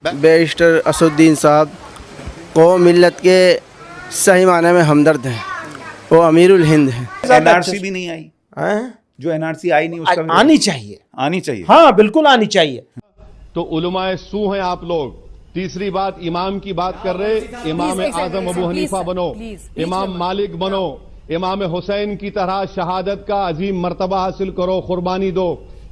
Barrister Asaduddin साहब को मिल्लत के सही माने में हमदर्द हैं, वो अमीरुल हिंद हैं। एनआरसी भी नहीं आई हैं? जो एनआरसी आई नहीं उसका आनी चाहिए, आनी चाहिए। हाँ बिल्कुल आनी चाहिए। तो उलमाए सू हैं आप लोग। तीसरी बात, इमाम की बात कर रहे, इमाम आजम अबू हनीफा बनो, इमाम मालिक बनो, इमाम हुसैन की तरह शहादत का अजीम मर्तबा हासिल करो, कुर्बानी दो।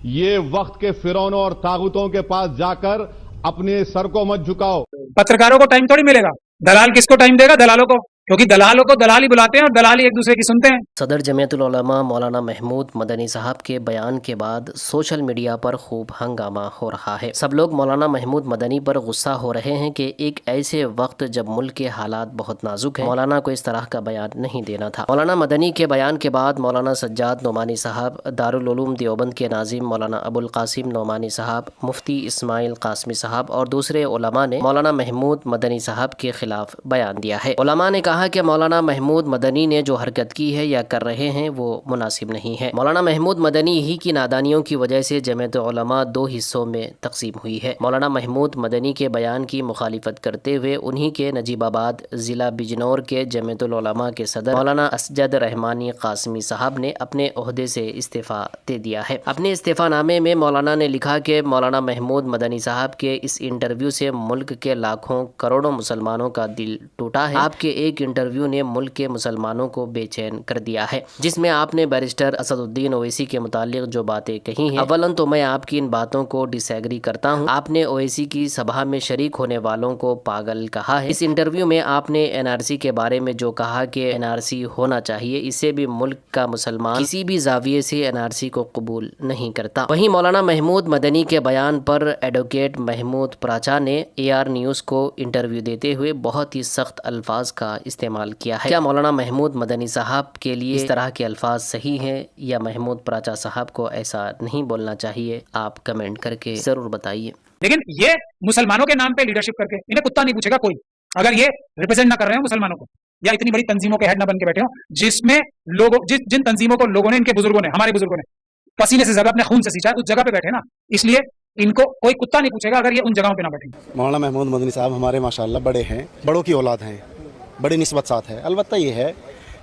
ये वक्त के फिरौनों और तागुतों के पास जाकर अपने सर को मत झुकाओ। पत्रकारों को टाइम थोड़ी मिलेगा, दलाल किसको टाइम देगा? दलालों को, क्योंकि दलालों को दलाल ही बुलाते हैं और दलाल ही एक दूसरे की सुनते हैं। सदर जमीयतुल उलमा मौलाना महमूद मदनी साहब के बयान के बाद सोशल मीडिया पर खूब हंगामा हो रहा है। सब लोग मौलाना महमूद मदनी पर गुस्सा हो रहे हैं कि एक ऐसे वक्त जब मुल्क के हालात बहुत नाजुक हैं, मौलाना को इस तरह का बयान नहीं देना था। मौलाना मदनी के बयान के बाद मौलाना सज्जाद नोमानी साहब, दारुल उलूम देवबंद के नाजिम मौलाना अबुल कासिम नोमानी साहब, मुफ्ती इस्माइल कासमी साहब और दूसरे उलमा ने मौलाना महमूद मदनी साहब के खिलाफ बयान दिया है। उलमा ने कहा कि मौलाना महमूद मदनी ने जो हरकत की है या कर रहे हैं वो मुनासिब नहीं है। मौलाना महमूद मदनी ही की नादानियों की वजह से जमीयत उलमा दो हिस्सों में तकसीम हुई है। मौलाना महमूद मदनी के बयान की मुखालिफत करते हुए उन्हीं के नजीबाबाद ज़िला बिजनौर के जमीयतुल उलमा के सदर मौलाना असजद रहमानी कासमी साहब ने अपने ओहदे से इस्तीफ़ा दे दिया है। अपने इस्तीफ़ानामे में मौलाना ने लिखा कि मौलाना महमूद मदनी साहब के इस इंटरव्यू से मुल्क के लाखों करोड़ों मुसलमानों का दिल टूटा है। आपके एक इंटरव्यू ने मुल्क के मुसलमानों को बेचैन कर दिया है, जिसमें आपने बैरिस्टर असदुद्दीन ओवैसी के मुतालिक जो बातें कही हैं, अव्वलन तो मैं आपकी इन बातों को डिसएग्री करता हूं। आपने ओवैसी की सभा में शरीक होने वालों को पागल कहा है। इस इंटरव्यू में आपने एनआरसी के बारे में जो कहा कि एनआरसी होना चाहिए, इससे भी मुल्क का मुसलमान किसी भी जाविये से एनआरसी को कबूल नहीं करता। वहीं मौलाना महमूद मदनी के बयान पर एडवोकेट महमूद प्राचा ने AR न्यूज़ को इंटरव्यू देते हुए बहुत ही सख्त अल्फाज का इस्तेमाल किया है। क्या मौलाना महमूद मदनी साहब के लिए इस तरह के अल्फाज सही हैं या महमूद प्राचा साहब को ऐसा नहीं बोलना चाहिए? आप कमेंट करके ज़रूर बताइए। लेकिन ये मुसलमानों के नाम पे लीडरशिप करके इन्हें कुत्ता नहीं पूछेगा कोई, अगर ये रिप्रेजेंट ना कर रहे हो मुसलमानों को या इतनी बड़ी तंजीमों के हेड ना बन के बैठे हो, जिसमें लोगों जिन तंजीमों को लोगों ने, इनके बुजुर्गों ने, हमारे बुजुर्गों ने पसीने से ज्यादा अपने खून से सींचा है, उस जगह पे बैठे ना, इसलिए इनको कोई कुत्ता नहीं पूछेगा अगर ये उन जगहों पे ना बैठे। मौलाना महमूद मदनी साहब हमारे माशाल्लाह बड़े हैं, बड़ों की औलाद हैं, बड़ी निस्बत साथ है। अलबत्ता ये है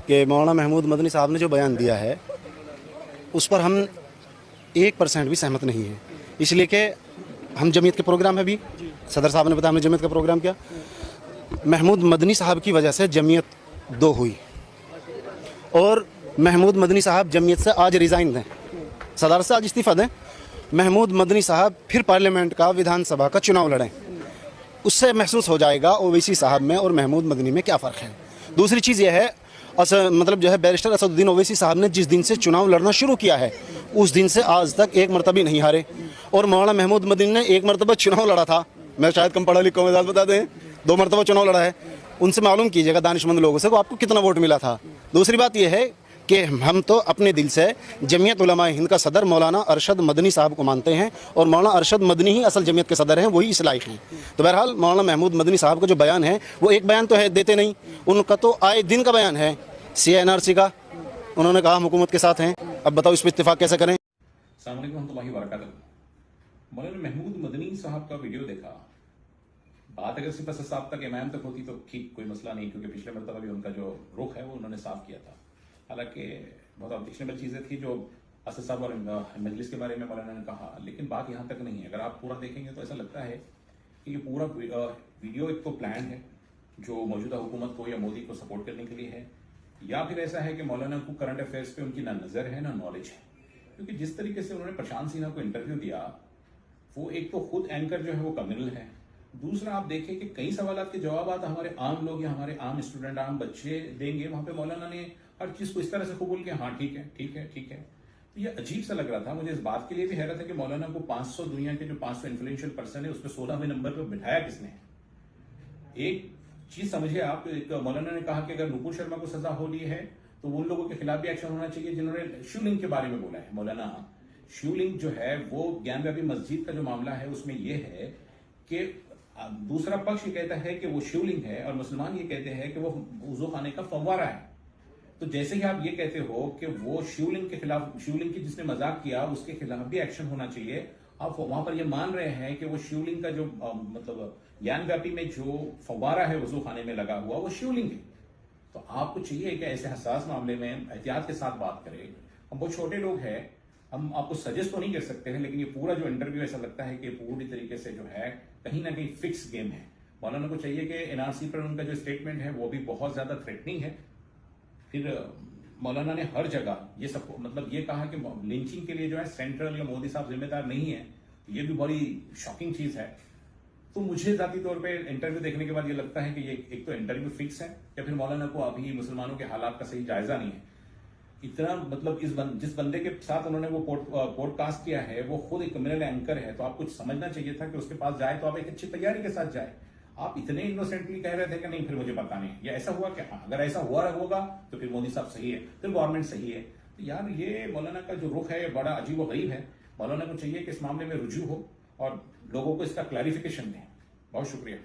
कि मौलाना महमूद मदनी साहब ने जो बयान दिया है उस पर हम 1% भी सहमत नहीं है, इसलिए कि हम जमीयत के प्रोग्राम है, भी सदर साहब ने बताया हमने जमीयत का प्रोग्राम किया। महमूद मदनी साहब की वजह से जमीयत दो हुई और महमूद मदनी साहब जमीयत से आज रिज़ाइन दें, सदर से आज इस्तीफ़ा दें, महमूद मदनी साहब फिर पार्लियामेंट का, विधानसभा का चुनाव लड़ें, उससे महसूस हो जाएगा ओवैसी साहब में और महमूद मदनी में क्या फ़र्क है। दूसरी चीज़ यह है, मतलब जो है बैरिस्टर असदुद्दीन ओवैसी साहब ने जिस दिन से चुनाव लड़ना शुरू किया है उस दिन से आज तक एक मरतबा नहीं हारे, और मौलाना महमूद मदनी ने एक मरतबा चुनाव लड़ा था। मैं शायद कम पढ़ा लिखा हूँ, बता दें 2 मरतबा चुनाव लड़ा है। उनसे मालूम कीजिएगा दानिशमंद लोगों से, वो आपको कितना वोट मिला था। दूसरी बात यह है कि हम तो अपने दिल से जमीयत उलमा हिंद का सदर मौलाना अरशद मदनी साहब को मानते हैं और मौलाना अरशद मदनी ही असल जमीयत के सदर हैं, वही इस लायक हैं। तो बहरहाल मौलाना महमूद मदनी साहब का जो बयान है वो एक बयान तो है, देते नहीं, उनका तो आए दिन का बयान है। CNRC का उन्होंने कहा हम हुकूमत के साथ हैं, अब बताओ इस पर इत्तेफाक कैसे करें। मौलाना महमूद मदनी साहब का वीडियो देखा, बात अगर सिर्फ असद साहब तक, इमाम तक होती तो ठीक, कोई मसला नहीं, क्योंकि पिछले मरतबा भी उनका जो रुख है वो उन्होंने साफ किया था। हालांकि बहुत ऑब्जेक्शनेबल चीज़ें थी जो असद साहब और मजलिस के बारे में मौलाना ने कहा, लेकिन बात यहाँ तक नहीं है। अगर आप पूरा देखेंगे तो ऐसा लगता है कि ये पूरा वीडियो एक तो प्लान है जो मौजूदा हुकूमत को या मोदी को सपोर्ट करने के लिए है, या फिर ऐसा है कि मौलाना को करंट अफेयर्स पे उनकी ना नज़र है ना नॉलेज है। क्योंकि जिस तरीके से उन्होंने प्रशांत सिन्हा को इंटरव्यू दिया, वो एक तो खुद एंकर जो है वो क्रिमिनल है, दूसरा आप देखें कि कई सवालात के जवाब हमारे आम लोग या हमारे आम स्टूडेंट, आम बच्चे देंगे, वहां पे मौलाना ने हर चीज को इस तरह से कबूल किया, हाँ ठीक है ठीक है ठीक है। तो ये अजीब सा लग रहा था। मुझे इस बात के लिए भी हैरत है कि मौलाना को 500 दुनिया के जो 500 इन्फ्लुएंशियल पर्सन है उसमें 16वें नंबर पर बिठाया किसने। एक चीज समझिए आप, मौलाना ने कहा कि अगर नुपुर शर्मा को सजा हो ली है तो उन लोगों के खिलाफ भी एक्शन होना चाहिए जिन्होंने शिवलिंग के बारे में बोला है। मौलाना शिवलिंग जो है वो ज्ञानव्यापी मस्जिद का जो मामला है उसमें यह है कि दूसरा पक्ष ये कहता है कि वो शिवलिंग है और मुसलमान ये कहते हैं कि वो वुजू खाने का फव्वारा है। तो जैसे ही आप ये कहते हो कि वो शिवलिंग के खिलाफ, शिवलिंग की जिसने मजाक किया उसके खिलाफ भी एक्शन होना चाहिए, आप वहां पर ये मान रहे हैं कि वो शिवलिंग का जो मतलब ज्ञान व्यापी में जो फव्वारा है वजू खाने में लगा हुआ वो शिवलिंग है। तो आपको चाहिए कि ऐसे हसास मामले में एहतियात के साथ बात करें। हम बहुत छोटे लोग हैं, हम आपको सजेस्ट तो नहीं कर सकते हैं, लेकिन ये पूरा जो इंटरव्यू ऐसा लगता है कि पूरी तरीके से जो है कहीं ना कहीं फिक्स गेम है। मौलाना को चाहिए कि एनआरसी पर उनका जो स्टेटमेंट है वो भी बहुत ज्यादा थ्रेटनिंग है। फिर मौलाना ने हर जगह ये सब मतलब ये कहा कि लिंचिंग के लिए जो है सेंट्रल या मोदी साहब जिम्मेदार नहीं है, ये भी बड़ी शॉकिंग चीज है। तो मुझे जाती तौर पे इंटरव्यू देखने के बाद ये लगता है कि ये एक तो इंटरव्यू फिक्स है या फिर मौलाना को अभी मुसलमानों के हालात का सही जायजा नहीं है। इतना मतलब जिस बंदे के साथ उन्होंने वो पॉडकास्ट किया है वो खुद एक क्रिमिनल एंकर है, तो आपको समझना चाहिए था कि उसके पास जाए तो आप एक अच्छी तैयारी के साथ जाए। आप इतने इनोसेंटली कह रहे थे कि नहीं फिर मुझे पता नहीं, या ऐसा हुआ कि हाँ अगर ऐसा हुआ होगा तो फिर मोदी साहब सही है, फिर गवर्नमेंट सही है। तो यार ये मौलाना का जो रुख है बड़ा अजीब व गरीब है। मौलाना को चाहिए कि इस मामले में रुजू हो और लोगों को इसका क्लैरिफिकेशन दें। बहुत शुक्रिया।